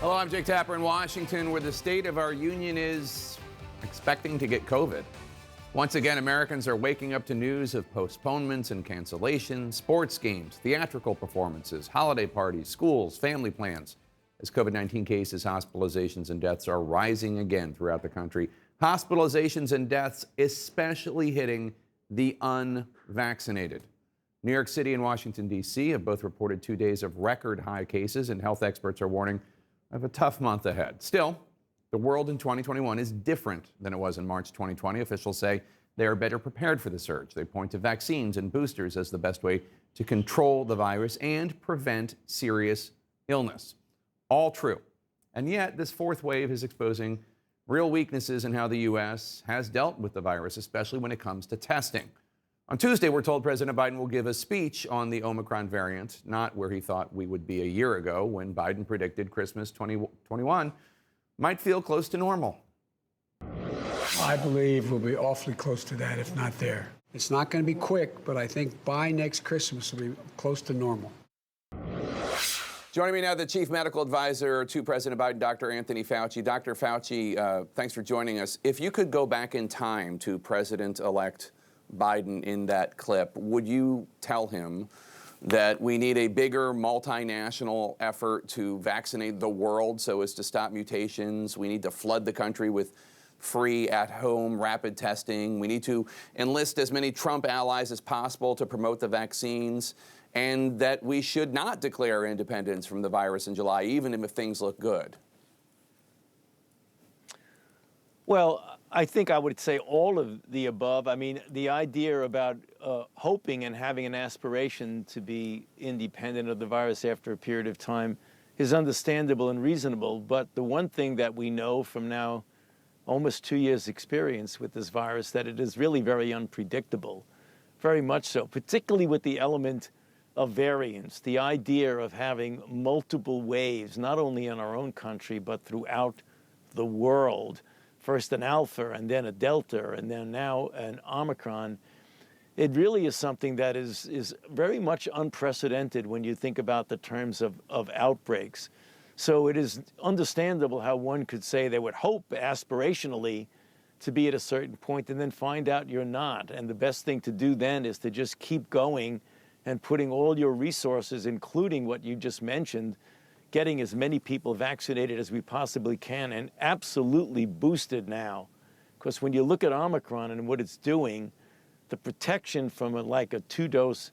Hello, I'm Jake Tapper in Washington, where the state of our union is expecting to get COVID. Once again, Americans are waking up to news of postponements and cancellations, sports games, theatrical performances, holiday parties, schools, family plans. As COVID-19 cases, hospitalizations, and deaths are rising again throughout the country. Hospitalizations and deaths especially hitting the unvaccinated. New York City and Washington, D.C. have both reported 2 days of record high cases, and health experts are warning of a tough month ahead. Still, the world in 2021 is different than it was in March 2020. Officials say they are better prepared for the surge. They point to vaccines and boosters as the best way to control the virus and prevent serious illness. All true. And yet, this fourth wave is exposing real weaknesses in how the U.S. has dealt with the virus, especially when it comes to testing. On Tuesday, we're told President Biden will give a speech on the Omicron variant, not where he thought we would be a year ago when Biden predicted Christmas 2021 might feel close to normal. I believe we'll be awfully close to that, if not there. It's not going to be quick, but I think by next Christmas we'll be close to normal. Joining me now, the Chief Medical Advisor to President Biden, Dr. Anthony Fauci. Dr. Fauci, thanks for joining us. If you could go back in time to President-elect Biden in that clip, would you tell him that we need a bigger multinational effort to vaccinate the world so as to stop mutations? We need to flood the country with free at-home rapid testing. We need to enlist as many Trump allies as possible to promote the vaccines, and that we should not declare independence from the virus in July, even if things look good. Well, I think I would say all of the above. I mean, the idea about hoping and having an aspiration to be independent of the virus after a period of time is understandable and reasonable. But the one thing that we know from now almost 2 years' experience with this virus, that it is really very unpredictable, very much so, particularly with the element of variants, the idea of having multiple waves, not only in our own country, but throughout the world. First an Alpha, and then a Delta, and then now an Omicron. It really is something that is very much unprecedented when you think about the terms of outbreaks. So it is understandable how one could say they would hope aspirationally to be at a certain point and then find out you're not. And the best thing to do then is to just keep going and putting all your resources, including what you just mentioned, getting as many people vaccinated as we possibly can, and absolutely boosted now. Because when you look at Omicron and what it's doing, the protection from a 2-dose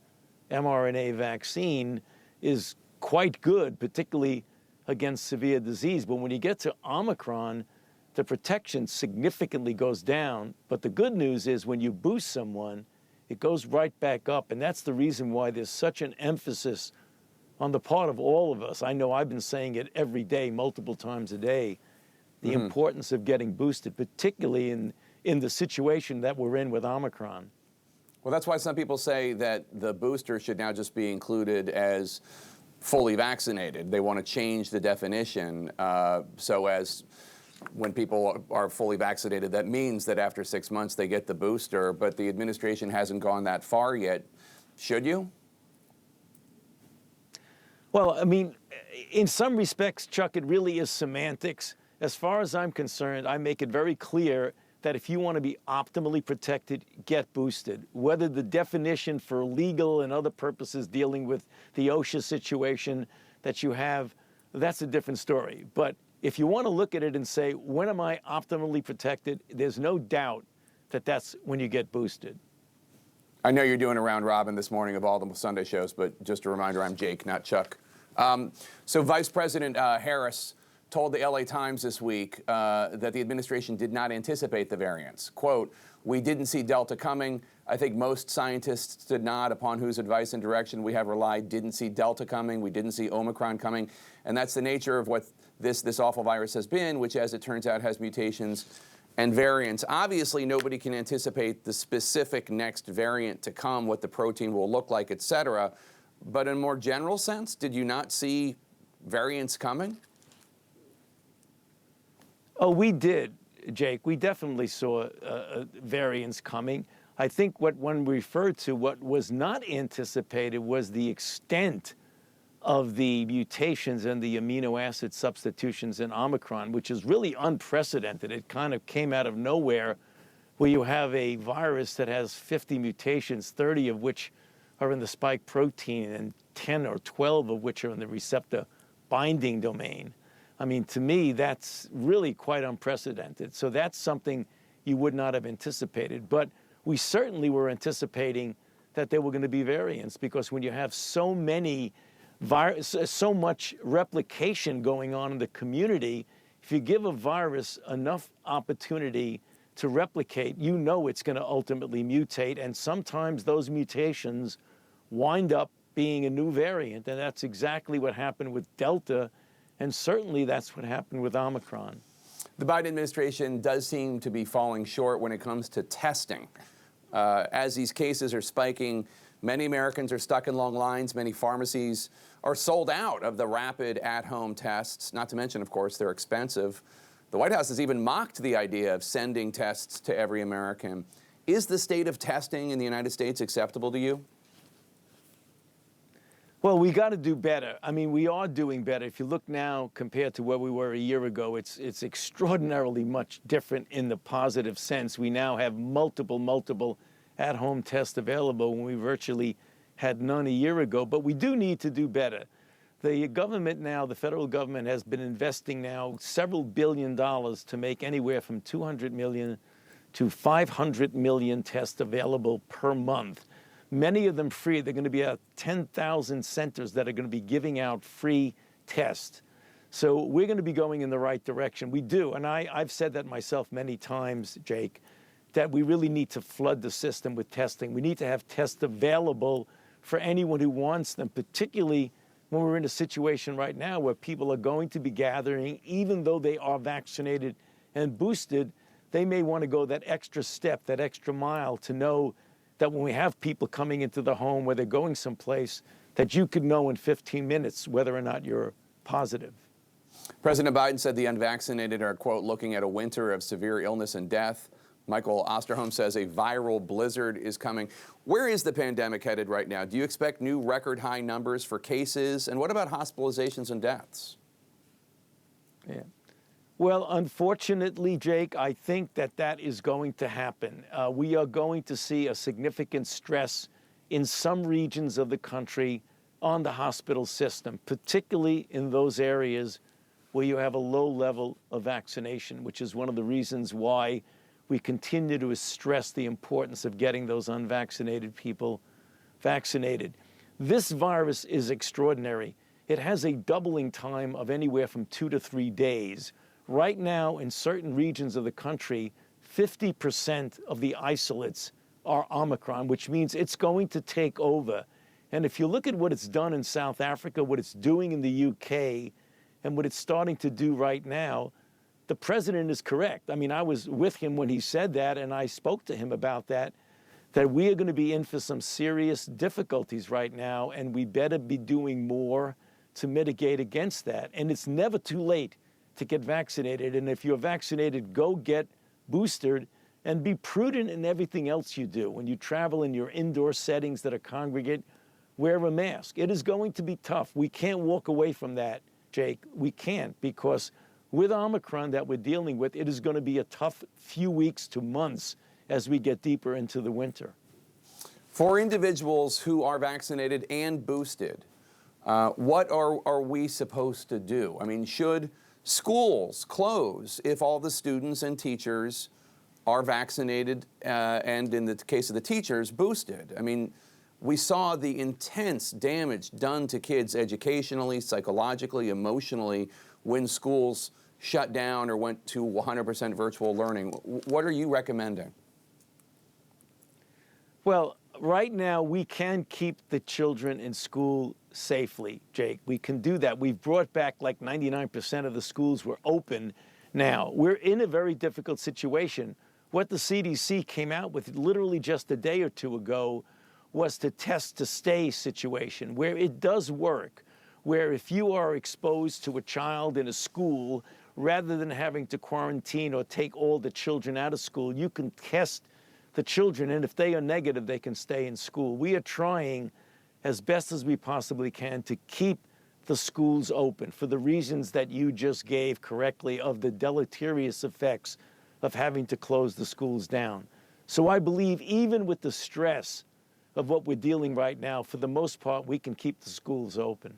mRNA vaccine is quite good, particularly against severe disease. But when you get to Omicron, the protection significantly goes down. But the good news is when you boost someone, it goes right back up. And that's the reason why there's such an emphasis on the part of all of us. I know I've been saying it every day, multiple times a day, the importance of getting boosted, particularly in the situation that we're in with Omicron. Well, that's why some people say that the booster should now just be included as fully vaccinated. They want to change the definition so as when people are fully vaccinated, that means that after 6 months they get the booster, but the administration hasn't gone that far yet. Should you? Well, I mean, in some respects, Chuck, it really is semantics. As far as I'm concerned, I make it very clear that if you want to be optimally protected, get boosted. Whether the definition for legal and other purposes dealing with the OSHA situation that you have, that's a different story. But if you want to look at it and say, when am I optimally protected, there's no doubt that that's when you get boosted. I know you're doing a round robin this morning of all the Sunday shows, but just a reminder, I'm Jake, not Chuck. So Vice President Harris told the LA Times this week that the administration did not anticipate the variants. Quote, "We didn't see Delta coming. I think most scientists did not, upon whose advice and direction we have relied, didn't see Delta coming. We didn't see Omicron coming." And that's the nature of what this awful virus has been, which, as it turns out, has mutations and variants. Obviously, nobody can anticipate the specific next variant to come, what the protein will look like, et cetera. But in a more general sense, did you not see variants coming? Oh, we did, Jake. We definitely saw variants coming. I think what one referred to, what was not anticipated, was the extent of the mutations and the amino acid substitutions in Omicron, which is really unprecedented. It kind of came out of nowhere, where you have a virus that has 50 mutations, 30 of which are in the spike protein and 10 or 12 of which are in the receptor binding domain. I mean, to me, that's really quite unprecedented. So that's something you would not have anticipated. But we certainly were anticipating that there were going to be variants, because when you have so much replication going on in the community, if you give a virus enough opportunity to replicate, you know it's going to ultimately mutate, and sometimes those mutations wind up being a new variant, and that's exactly what happened with Delta, and certainly that's what happened with Omicron. The Biden administration does seem to be falling short when it comes to testing. As these cases are spiking, many Americans are stuck in long lines. Many pharmacies are sold out of the rapid at-home tests, not to mention, of course, they're expensive. The White House has even mocked the idea of sending tests to every American. Is the state of testing in the United States acceptable to you? Well, we got to do better. I mean, we are doing better. If you look now compared to where we were a year ago, it's extraordinarily much different in the positive sense. We now have multiple at-home tests available when we virtually had none a year ago. But we do need to do better. The government now, the federal government, has been investing now several $1 billion to make anywhere from 200 million to 500 million tests available per month. Many of them free. They're going to be at 10,000 centers that are going to be giving out free tests. So we're going to be going in the right direction. We do, and I've said that myself many times, Jake, that we really need to flood the system with testing. We need to have tests available for anyone who wants them, particularly when we're in a situation right now where people are going to be gathering, even though they are vaccinated and boosted, they may want to go that extra step, that extra mile, to know that when we have people coming into the home where they're going someplace, that you could know in 15 minutes whether or not you're positive. President Biden said the unvaccinated are, quote, looking at a winter of severe illness and death. Michael Osterholm says a viral blizzard is coming. Where is the pandemic headed right now? Do you expect new record high numbers for cases? And what about hospitalizations and deaths? Yeah. Well, unfortunately, Jake, I think that is going to happen. We are going to see a significant stress in some regions of the country on the hospital system, particularly in those areas where you have a low level of vaccination, which is one of the reasons why we continue to stress the importance of getting those unvaccinated people vaccinated. This virus is extraordinary. It has a doubling time of anywhere from 2 to 3 days. Right now, in certain regions of the country, 50% of the isolates are Omicron, which means it's going to take over. And if you look at what it's done in South Africa, what it's doing in the UK, and what it's starting to do right now, the president is correct. I mean, I was with him when he said that, and I spoke to him about that we are going to be in for some serious difficulties right now, and we better be doing more to mitigate against that. And it's never too late to get vaccinated. And if you're vaccinated, go get boosted and be prudent in everything else you do. When you travel in your indoor settings that are congregate, wear a mask. It is going to be tough. We can't walk away from that, Jake. We can't, because with Omicron that we're dealing with, it is going to be a tough few weeks to months as we get deeper into the winter. For individuals who are vaccinated and boosted, what are we supposed to do? I mean, should schools close if all the students and teachers are vaccinated and, in the case of the teachers, boosted? I mean, we saw the intense damage done to kids educationally, psychologically, emotionally when schools shut down or went to 100% virtual learning. What are you recommending? Well, right now we can keep the children in school safely, Jake. We can do that. We've brought back like 99% of the schools were open now. We're in a very difficult situation. What the CDC came out with literally just a day or two ago was the test to stay situation, where it does work, where if you are exposed to a child in a school, rather than having to quarantine or take all the children out of school, you can test the children, and if they are negative, they can stay in school. We are trying as best as we possibly can to keep the schools open for the reasons that you just gave correctly of the deleterious effects of having to close the schools down. So I believe even with the stress of what we're dealing right now, for the most part, we can keep the schools open.